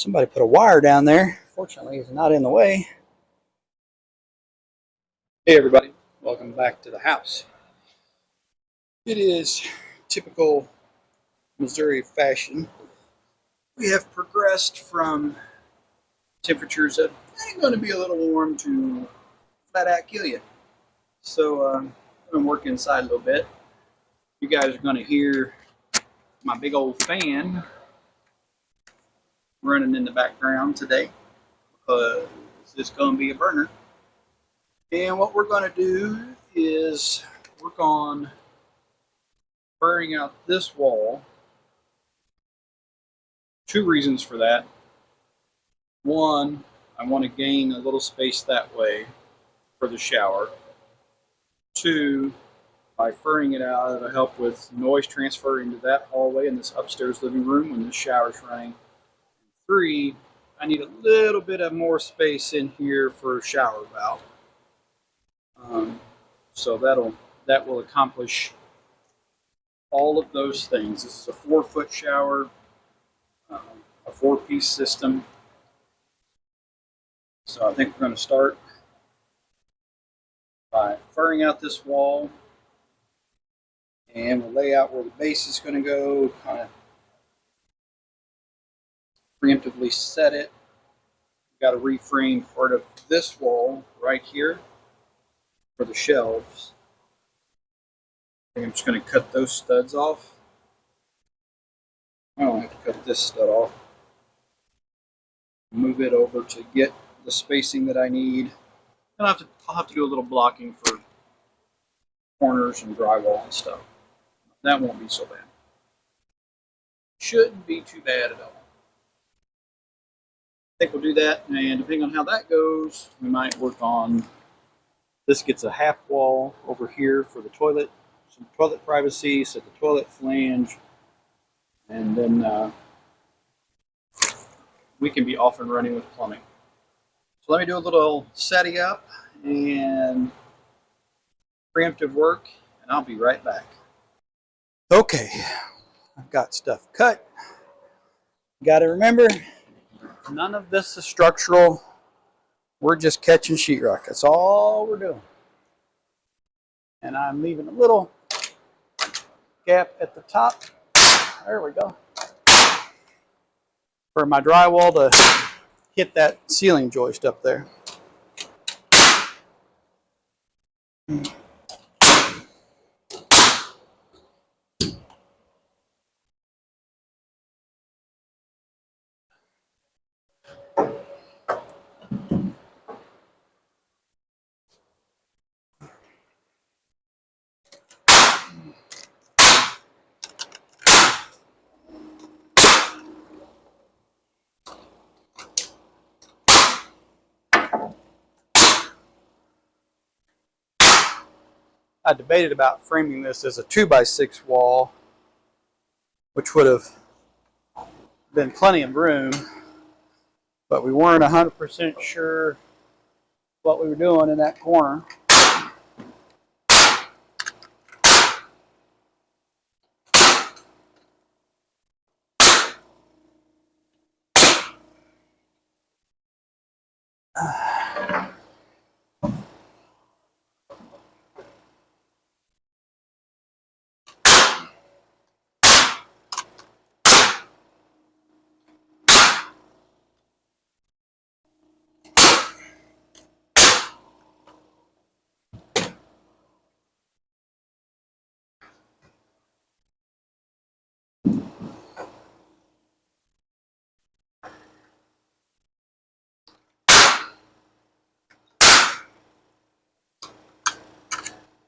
Somebody put a wire down there. Fortunately, it's not in the way. Hey everybody, welcome back to the house. It is typical Missouri fashion. We have progressed from temperatures that ain't going to be a little warm to flat out kill you. So I'm going to work inside a little bit. You guys are going to hear my big old fan running in the background today because it's going to be a burner. And what we're going to do is work on burning out this wall. Two reasons for that. One, I want to gain a little space that way for the shower. Two, by furring it out, it'll help with noise transfer into that hallway in this upstairs living room when the shower's running. Three, I need a little bit of more space in here for a shower valve. So that will accomplish all of those things. This is a 4-foot shower, a 4-piece system. So I think we're going to start by furring out this wall, and we'll lay out where the base is going to go, kind of preemptively set it. We've got to reframe part of this wall right here for the shelves. I'm just going to cut those studs off. I don't have to cut this stud off. Move it over to get the spacing that I need. And I'll have to do a little blocking for corners and drywall and stuff. That won't be so bad. Shouldn't be too bad at all. I think we'll do that, and depending on how that goes, we might work on, this gets a half wall over here for the toilet, some toilet privacy, set the toilet flange, and then we can be off and running with plumbing. So let me do a little setting up and preemptive work, and I'll be right back. Okay, I've got stuff cut. Got to remember, none of this is structural. We're just catching sheetrock. That's all we're doing. And I'm leaving a little gap at the top. There we go. For my drywall to hit that ceiling joist up there. I debated about framing this as a 2x6 wall, which would have been plenty of room, but we weren't 100% sure what we were doing in that corner.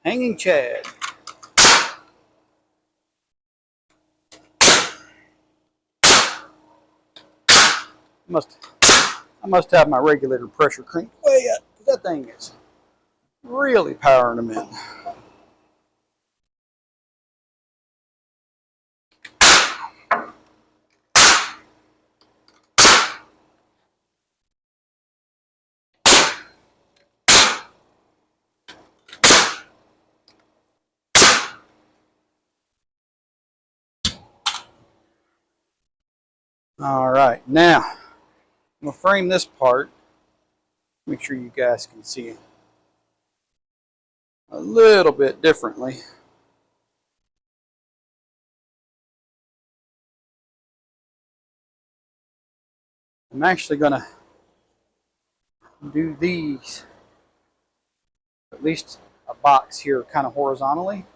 Hanging Chad. I must have my regulator pressure cranked way up. That thing is really powering them in. All right, now I'm going to frame this part. Make sure you guys can see it a little bit differently. I'm actually going to do these, at least a box here, kind of horizontally.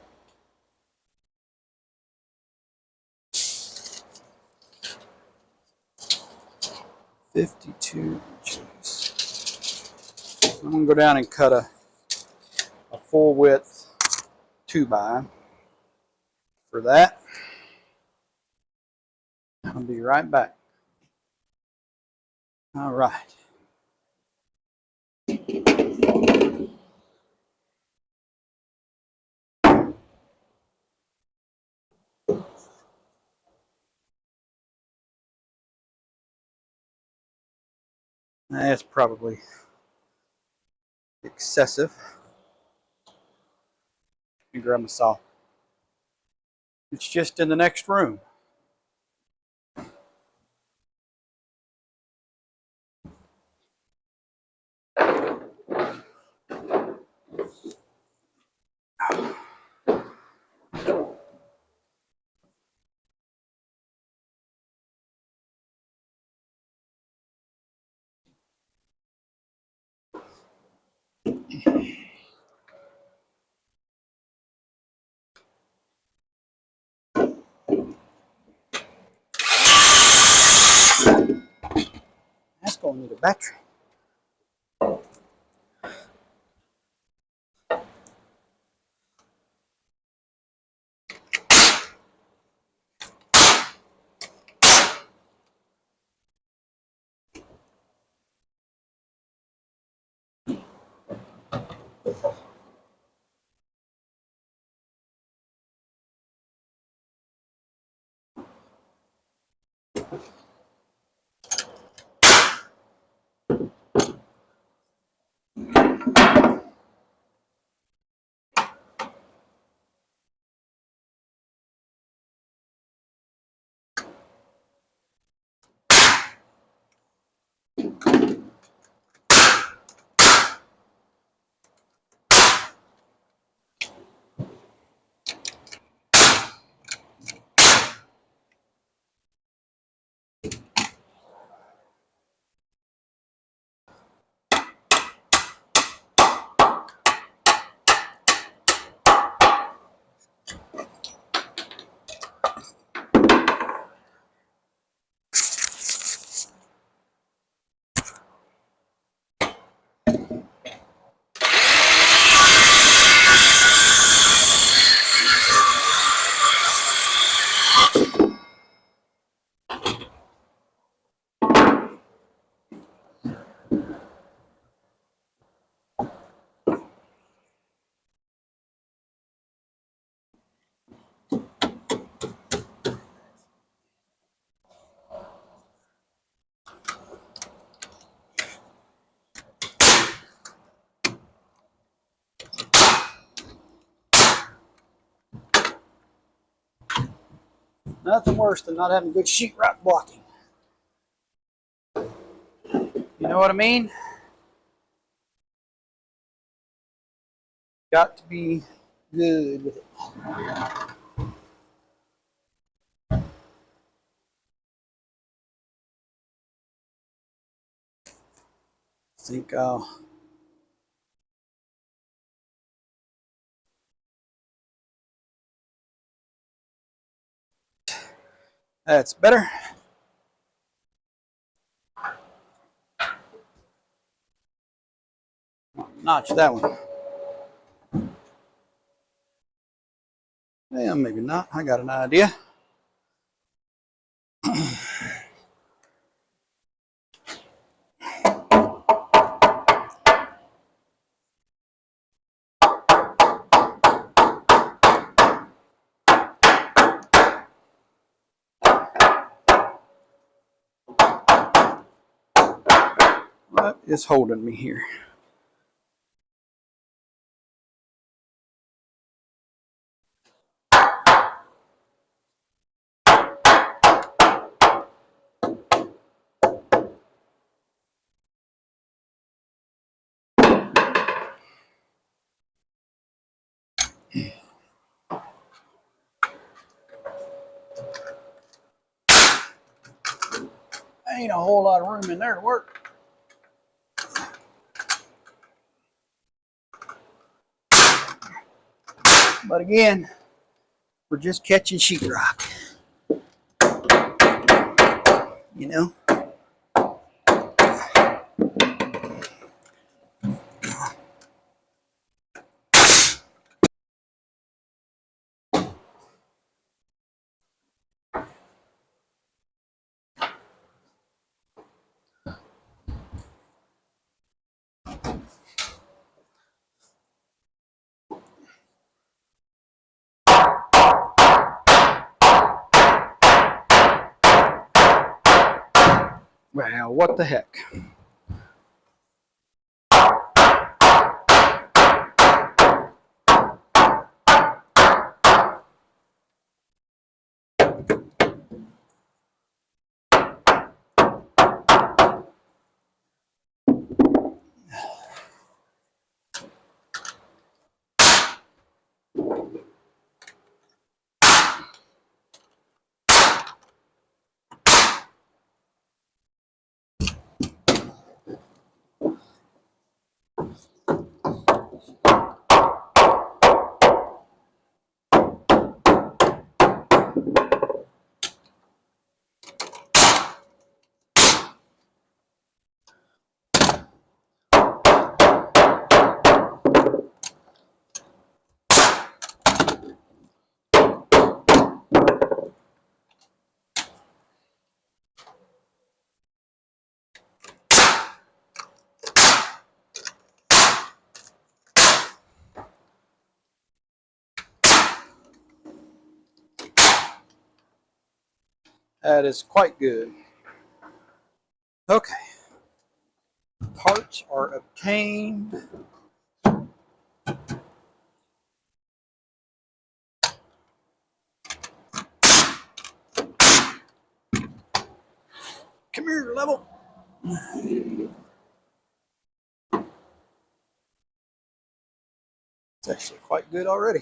$52 inches. I'm going to go down and cut a full width 2x for that. I'll be right back. All right. That's probably excessive. Let me grab my saw. It's just in the next room. That's going to need a battery. Nothing worse than not having good sheetrock blocking. You know what I mean? Got to be good with it. I think that's better. Notch that one. Yeah, maybe not. I got an idea. What is holding me here? Ain't a whole lot of room in there to work. But again, we're just catching sheetrock. You know? Well, what the heck? That is quite good. Okay. Parts are obtained. Come here, Level. It's actually quite good already.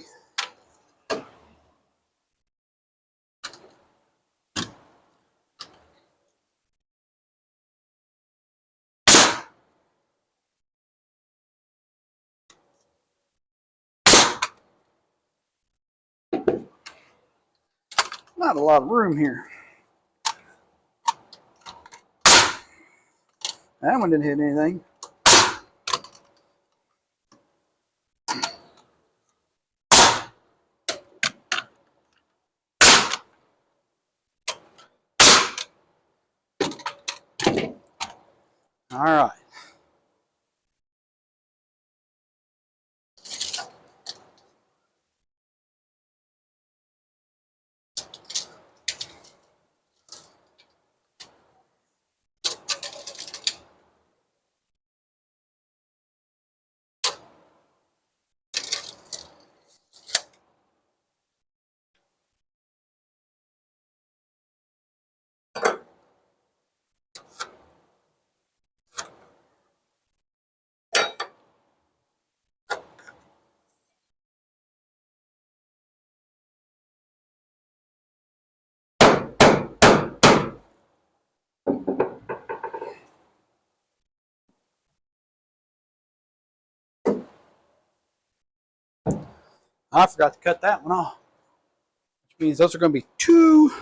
Not a lot of room here. That one didn't hit anything. All right. I forgot to cut that one off, which means those are going to be both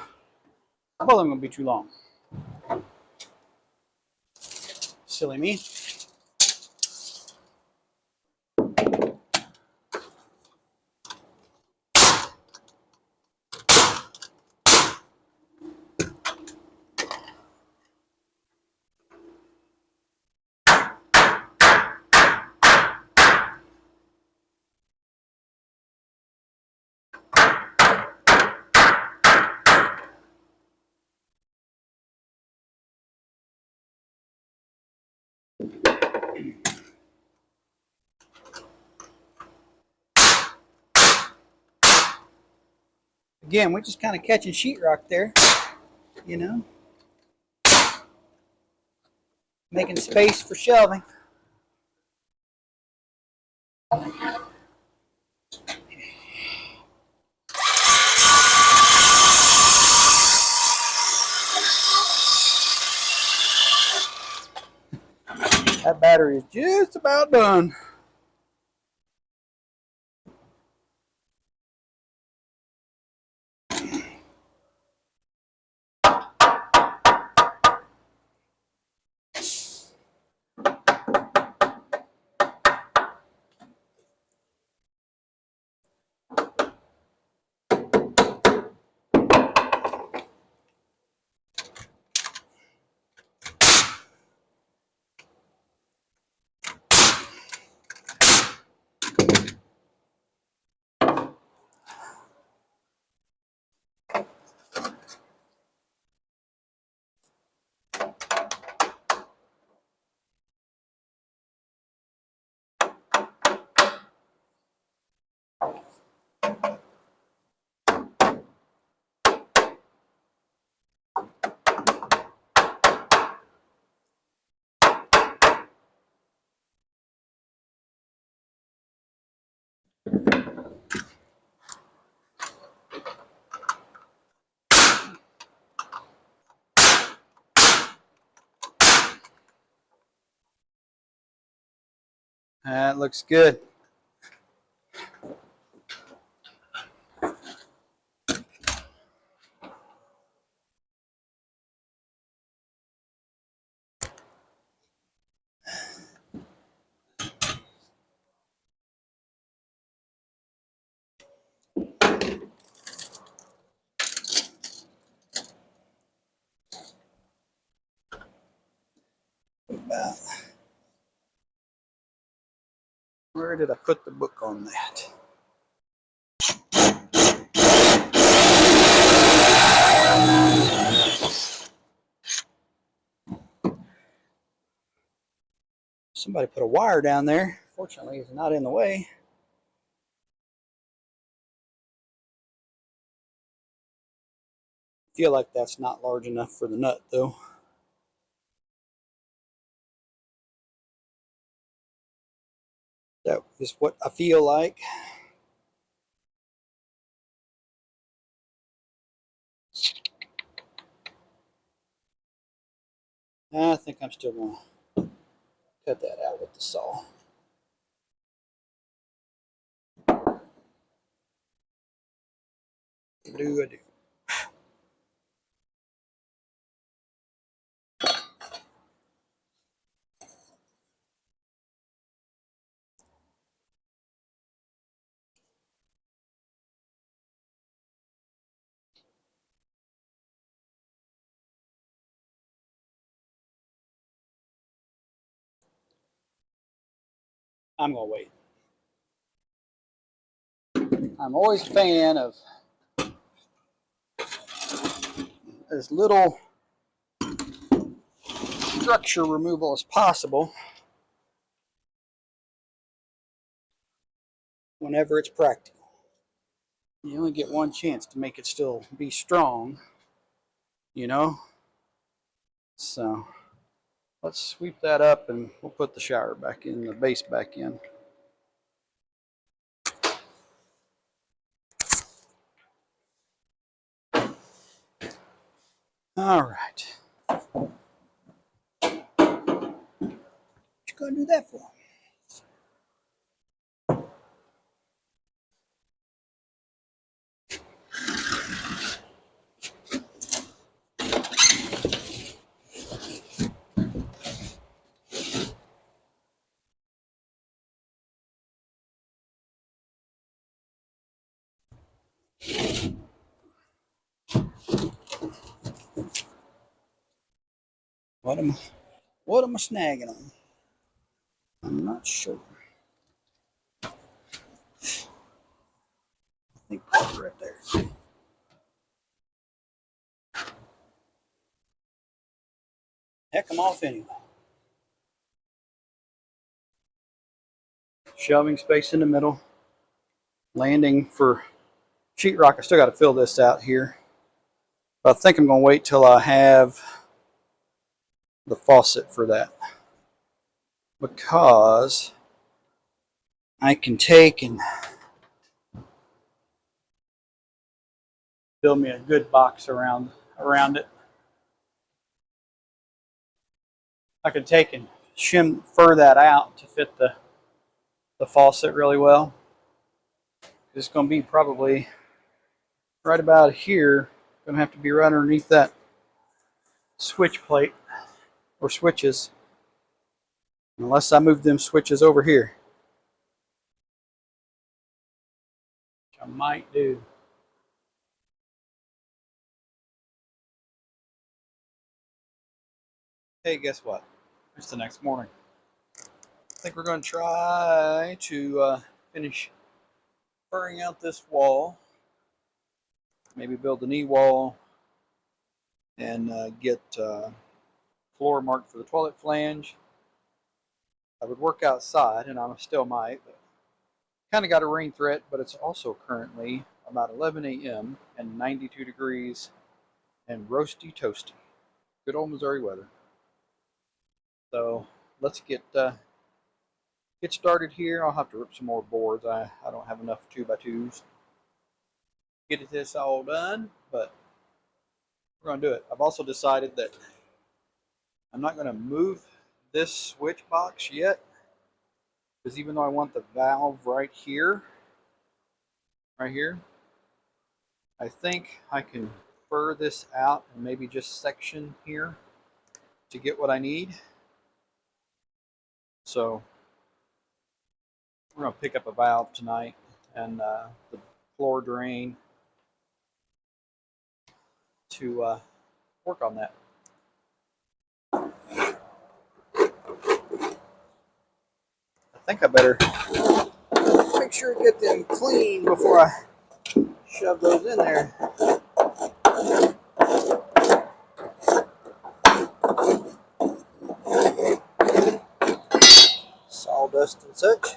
of them going to be too long. Silly me. Again, we're just kind of catching sheetrock there, you know, making space for shelving. battery is just about done. That looks good. Where did I put the book on that? Somebody put a wire down there. Fortunately, it's not in the way. I feel like that's not large enough for the nut, though. That is what I feel like. I think I'm still going to cut that out with the saw. What do I do? I'm going to wait. I'm always a fan of as little structure removal as possible whenever it's practical. You only get one chance to make it still be strong, you know? So let's sweep that up and we'll put the shower back in, the base back in. All right. What you gonna do that for? What am I snagging on? I'm not sure. I think that's right there. Heck them off anyway. Shelving space in the middle. Landing for sheetrock. I still got to fill this out here. But I think I'm going to wait till I have the faucet for that. Because I can take and build me a good box around it. I can take and fur that out to fit the faucet really well. It's going to be probably right about here. Going to have to be right underneath that switch plate or switches, unless I move them switches over here, which I might do. Hey, guess what? It's the next morning. I think we're going to try to finish furring out this wall, maybe build a knee wall, and get floor marked for the toilet flange. I would work outside, and I still might, but kind of got a rain threat, but it's also currently about 11 a.m. and 92 degrees and roasty toasty. Good old Missouri weather. So let's get started here. I'll have to rip some more boards. I don't have enough 2x2s. Get this all done, but we're going to do it. I've also decided that I'm not going to move this switch box yet, because even though I want the valve right here, I think I can fur this out and maybe just section here to get what I need. So we're going to pick up a valve tonight and the floor drain to work on that. I think I better make sure to get them clean before I shove those in there. Sawdust and such.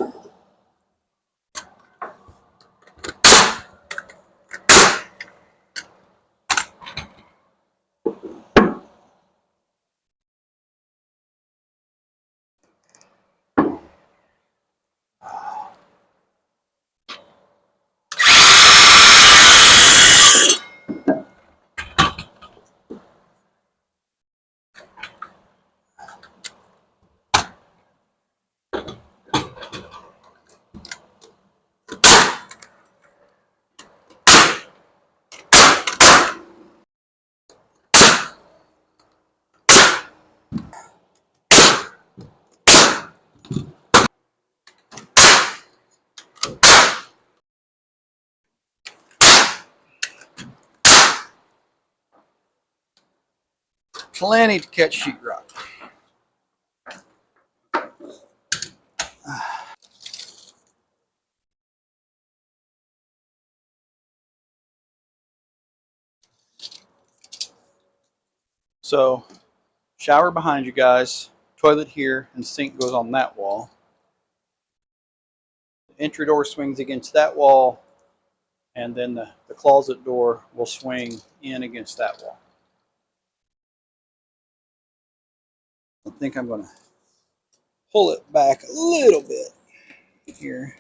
Plenty to catch sheetrock. So, shower behind you guys, toilet here, and sink goes on that wall. The entry door swings against that wall, and then the closet door will swing in against that wall. I think I'm going to pull it back a little bit here.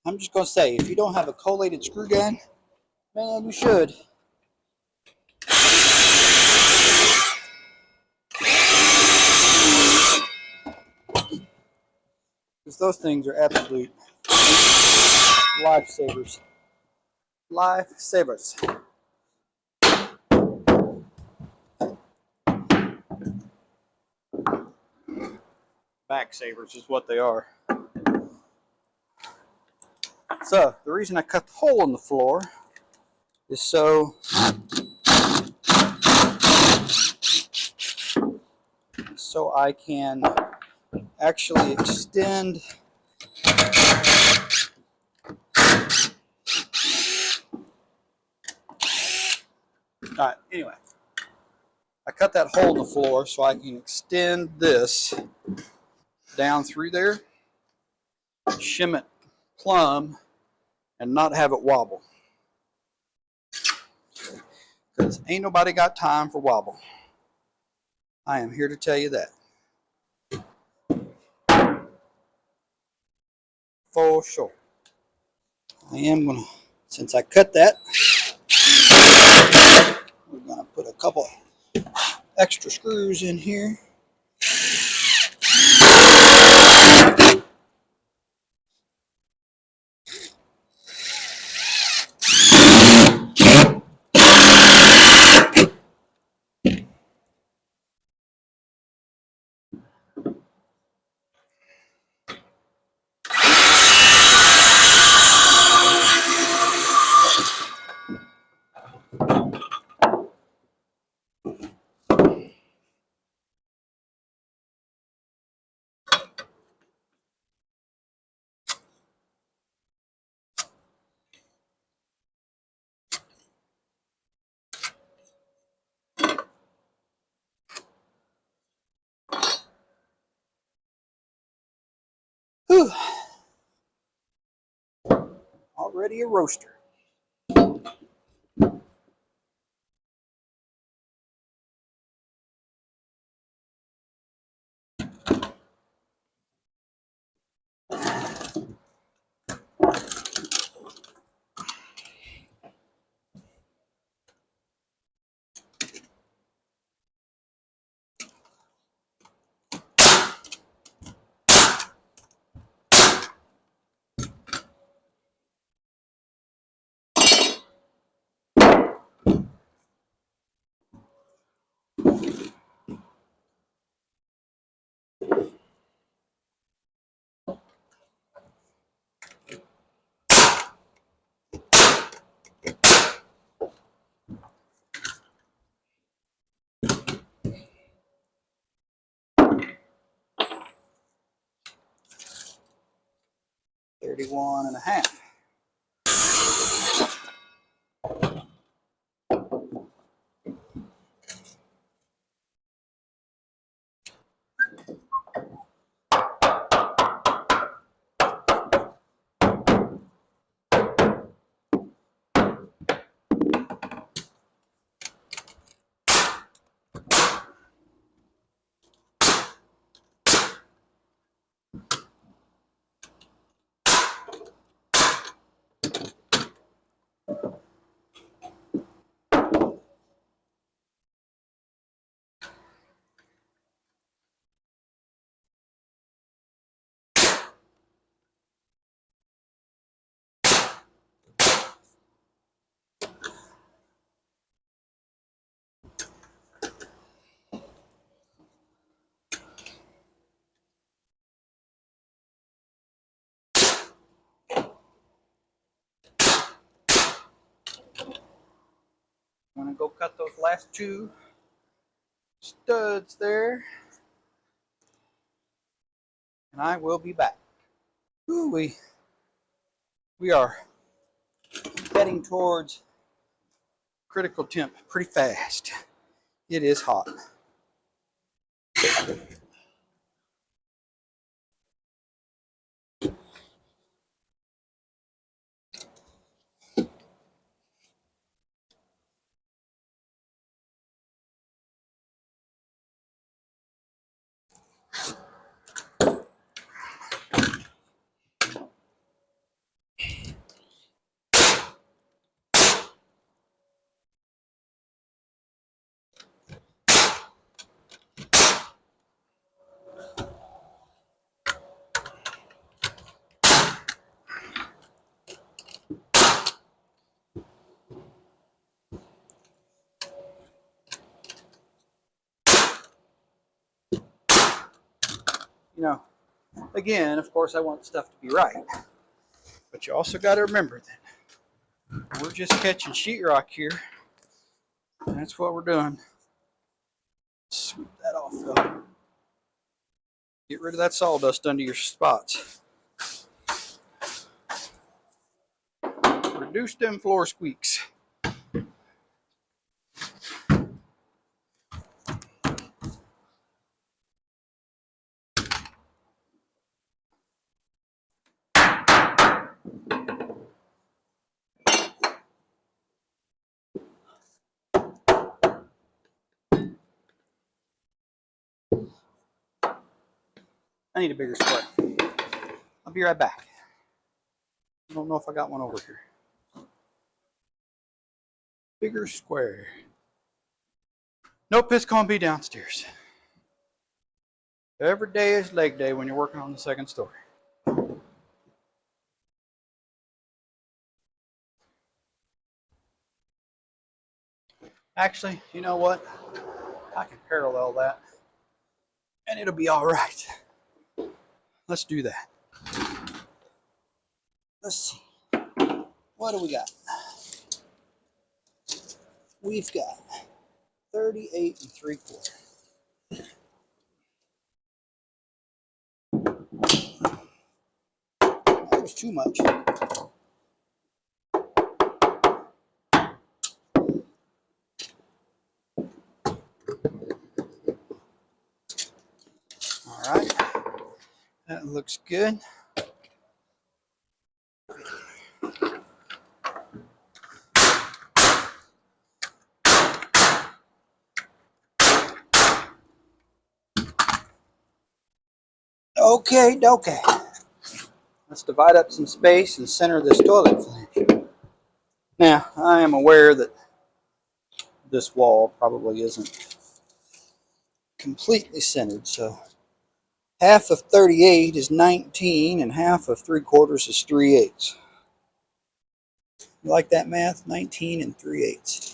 I'm just going to say, if you don't have a collated screw gun, man, you should. Because those things are absolute lifesavers. Lifesavers. Back savers is what they are. So, the reason I cut the hole in the floor is so I can actually extend anyway, I cut that hole in the floor so I can extend this down through there, shim it plumb, and not have it wobble. Because ain't nobody got time for wobble. I am here to tell you that. For sure. I am going to, since I cut that, we're going to put a couple extra screws in here. Whew. Already a roaster. $31.50. I'm going to go cut those last two studs there, and I will be back. Ooh, we are heading towards critical temp pretty fast. It is hot. You know, again, of course, I want stuff to be right, but you also got to remember that we're just catching sheetrock here. That's what we're doing. Sweep that off, though. Get rid of that sawdust under your spots. Reduce them floor squeaks. I need a bigger square. I'll be right back. I don't know if I got one over here. Bigger square. Nope, it's gonna be downstairs. Every day is leg day when you're working on the second story. Actually, you know what? I can parallel that and it'll be all right. Let's do that. Let's see. What do we got? We've got 38 3/4. That was too much. All right. That looks good. Okay. Let's divide up some space and center this toilet flange. Now, I am aware that this wall probably isn't completely centered, so half of 38 is 19 and half of 3/4 is 3/8. You like that math? 19 and 3/8.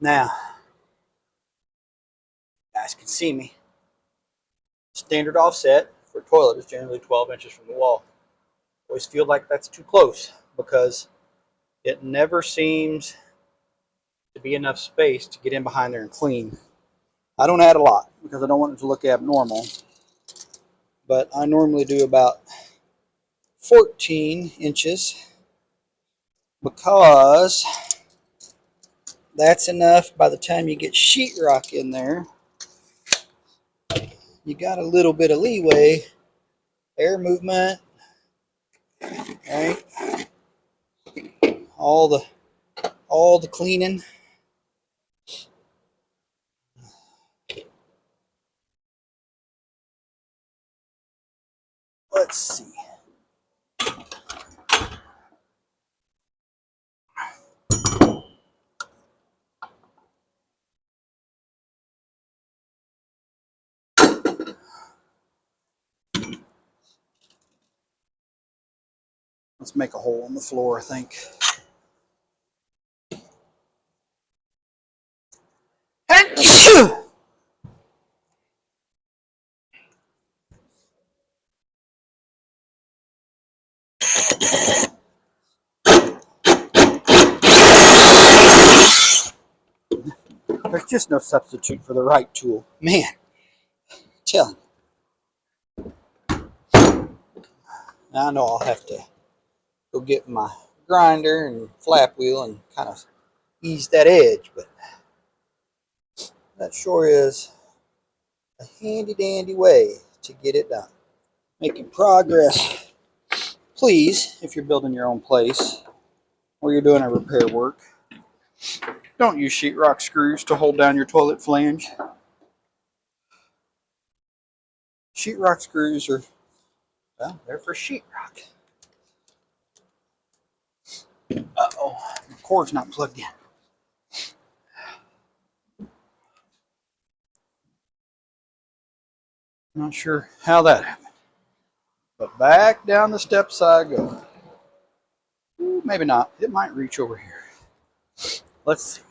Now, you guys can see me. Standard offset for a toilet is generally 12 inches from the wall. Always feel like that's too close because it never seems to be enough space to get in behind there and clean. I don't add a lot because I don't want it to look abnormal, but I normally do about 14 inches because that's enough. By the time you get sheetrock in there, you got a little bit of leeway, air movement, right? All the cleaning. Let's see. Let's make a hole in the floor, I think. There's just no substitute for the right tool. Man, tell you. I know I'll have to go get my grinder and flap wheel and kind of ease that edge, but that sure is a handy dandy way to get it done. Making progress. Please, if you're building your own place or you're doing a repair work, don't use sheetrock screws to hold down your toilet flange. Sheetrock screws are, well, they're for sheetrock. Uh-oh, the cord's not plugged in. Not sure how that happened. But back down the steps I go. Ooh, maybe not. It might reach over here. Let's see.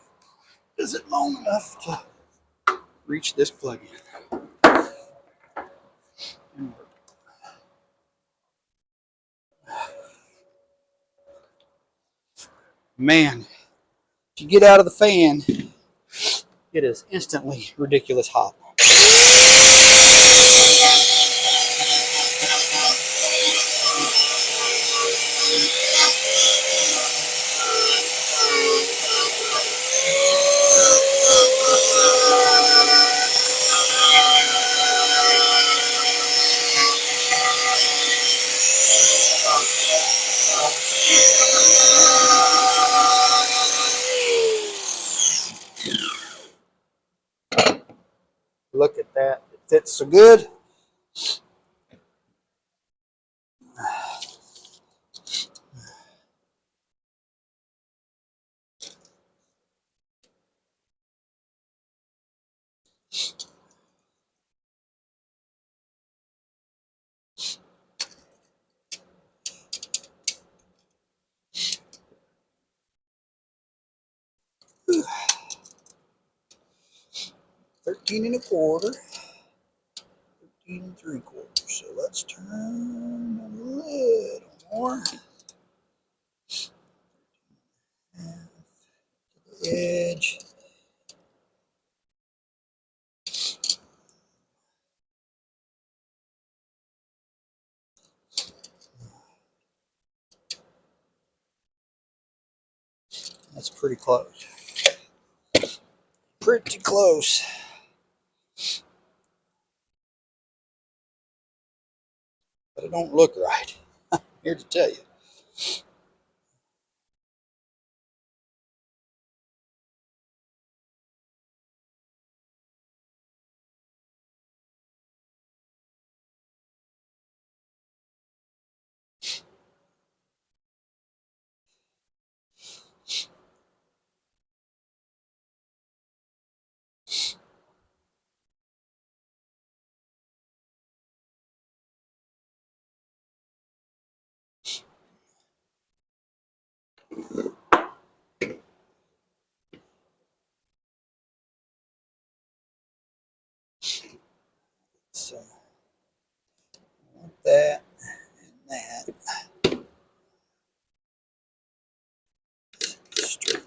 Is it long enough to reach this plug-in? Man, if you get out of the fan, it is instantly ridiculous hot. fits so good. Ooh. 13 1/4. 13 3/4. So let's turn a little more. And to the edge. That's pretty close. Pretty close. But it don't look right. Here to tell you. So, I want that and that. Straight.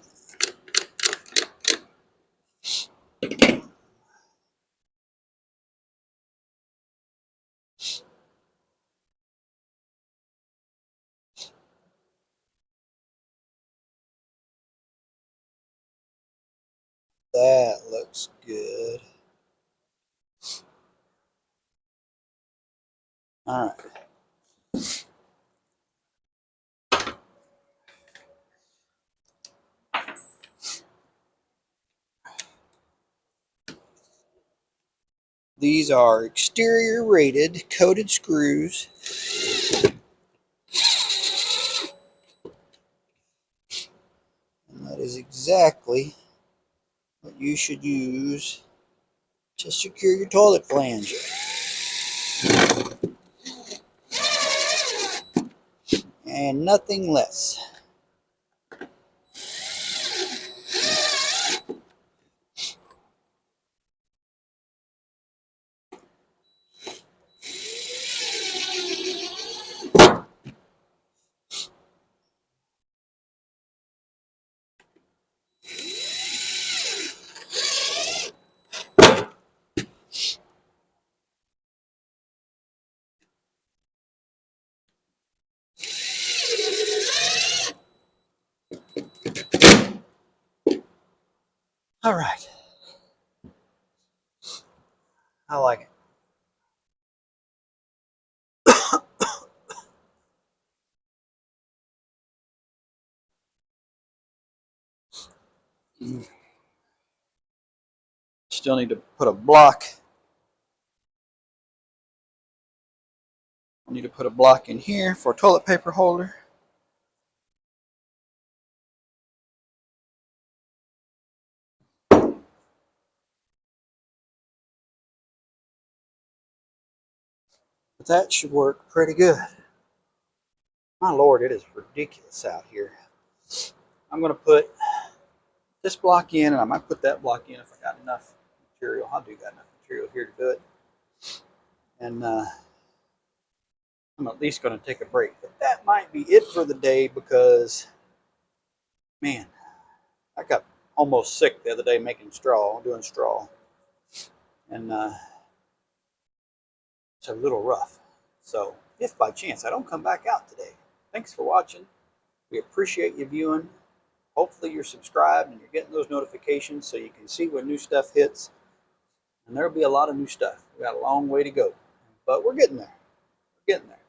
That looks good. All right. These are exterior rated coated screws. And that is exactly what you should use to secure your toilet flange. And nothing less. All right. I like it. Still need to put a block. I need to put a block in here for a toilet paper holder. But that should work pretty good. My Lord, it is ridiculous out here. I'm going to put this block in, and I might put that block in if I got enough material. I do got enough material here to do it. And I'm at least going to take a break. But that might be it for the day because, man, I got almost sick the other day making straw, doing straw. And it's a little rough. So if by chance I don't come back out today, thanks for watching. We appreciate you viewing. Hopefully you're subscribed and you're getting those notifications so you can see when new stuff hits. And there'll be a lot of new stuff. We got a long way to go. But we're getting there. We're getting there.